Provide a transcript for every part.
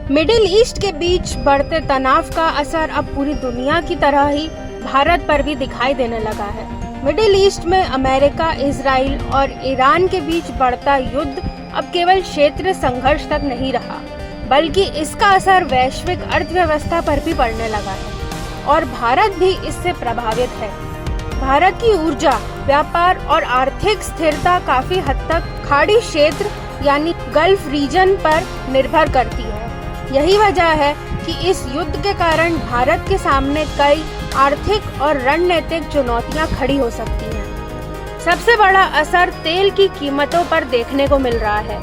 Middle east के बीच बढ़ते तनाव का असर अब पूरी दुनिया की तरह ही भारत पर भी दिखाई देने लगा है। मिडिल ईस्ट में अमेरिका, इजराइल और ईरान के बीच बढ़ता युद्ध अब केवल क्षेत्रीय संघर्ष तक नहीं रहा, बल्कि इसका असर वैश्विक अर्थव्यवस्था पर भी पड़ने लगा है और भारत भी इससे प्रभावित है। भारत की ऊर्जा, व्यापार और आर्थिक स्थिरता काफी हद तक खाड़ी क्षेत्र यानी गल्फ रीजन पर निर्भर करती है। यही वजह है कि इस युद्ध के कारण भारत के सामने कई आर्थिक और रणनीतिक चुनौतियां खड़ी हो सकती हैं। सबसे बड़ा असर तेल की कीमतों पर देखने को मिल रहा है।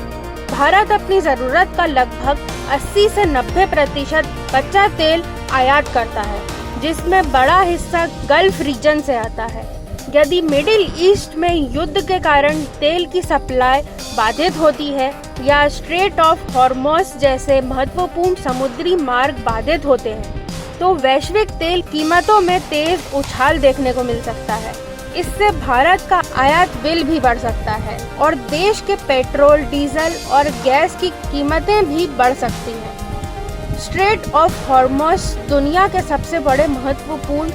भारत अपनी जरूरत का लगभग 80 से 90% कच्चा तेल आयात करता है, जिसमें बड़ा हिस्सा गल्फ रीजन से आता है। यदि मिडिल ईस्ट में युद्ध के कारण तेल की सप्लाई बाधित होती है या स्ट्रेट ऑफ हॉर्मोज जैसे महत्वपूर्ण समुद्री मार्ग बाधित होते हैं, तो वैश्विक तेल कीमतों में तेज उछाल देखने को मिल सकता है। इससे भारत का आयात बिल भी बढ़ सकता है और देश के पेट्रोल, डीजल और गैस की कीमतें भी बढ़ सकती हैं। स्ट्रेट ऑफ हॉर्मोज दुनिया के सबसे बड़े महत्वपूर्ण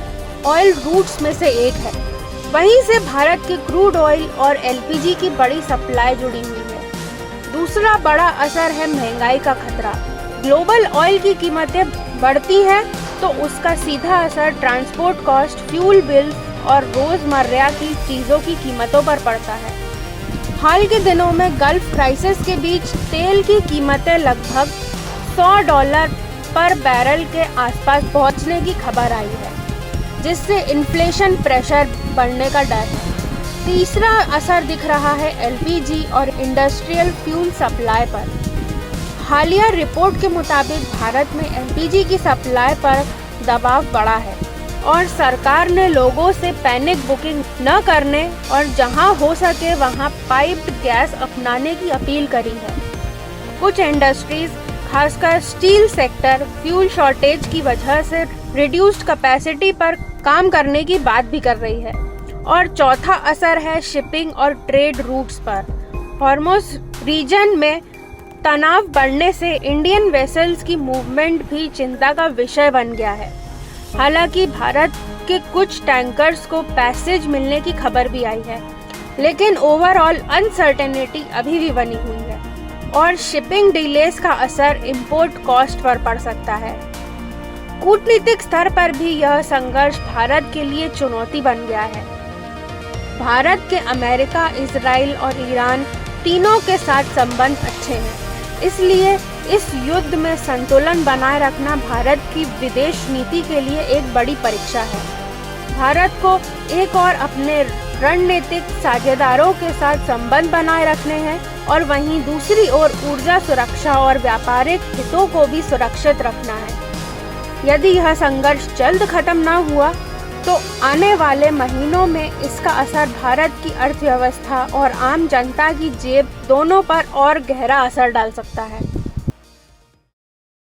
ऑयल रूट्स में से एक है। वहीं से भारत के क्रूड ऑयल और एलपीजी की बड़ी सप्लाई जुड़ी हुई है। दूसरा बड़ा असर है महंगाई का खतरा। ग्लोबल ऑयल की कीमतें बढ़ती हैं तो उसका सीधा असर ट्रांसपोर्ट कॉस्ट, फ्यूल बिल और रोजमर्रा की चीजों की कीमतों पर पड़ता है। हाल के दिनों में गल्फ क्राइसिस के बीच तेल की कीमतें लगभग $100 पर बैरल के आसपास पहुंचने की खबर आई है, जिससे इन्फ्लेशन प्रेशर बढ़ने का डर है। तीसरा असर दिख रहा है एलपीजी और इंडस्ट्रियल फ्यूल सप्लाई पर। हालिया रिपोर्ट के मुताबिक भारत में एलपीजी की सप्लाई पर दबाव बढ़ा है और सरकार ने लोगों से पैनिक बुकिंग न करने और जहां हो सके वहां पाइप्ड गैस अपनाने की अपील करी है। कुछ इंडस्ट्रीज, खासकर स्टील सेक्टर, फ्यूल शॉर्टेज की वजह से रिड्यूस्ड कैपेसिटी पर काम करने की बात भी कर रही है। और चौथा असर है शिपिंग और ट्रेड रूट्स पर। हॉर्मोज रीजन में तनाव बढ़ने से इंडियन वेसल्स की मूवमेंट भी चिंता का विषय बन गया है। हालांकि भारत के कुछ टैंकर्स को पैसेज मिलने की खबर भी आई है, लेकिन ओवरऑल अनसर्टेनिटी अभी भी बनी हुई है और शिपिंग डिलेस का असर इंपोर्ट कॉस्ट पर पड़ सकता है। कूटनीतिक स्तर पर भी यह संघर्ष भारत के लिए चुनौती बन गया है। भारत के अमेरिका, इजराइल और ईरान तीनों के साथ संबंध अच्छे हैं, इसलिए इस युद्ध में संतुलन बनाए रखना भारत की विदेश नीति के लिए एक बड़ी परीक्षा है। भारत को एक और अपने रणनीतिक साझेदारों के साथ संबंध बनाए रखने हैं और वहीं दूसरी ओर ऊर्जा सुरक्षा और व्यापारिक हितों को भी सुरक्षित रखना है। यदि यह संघर्ष जल्द खत्म न हुआ तो आने वाले महीनों में इसका असर भारत की अर्थव्यवस्था और आम जनता की जेब दोनों पर और गहरा असर डाल सकता है।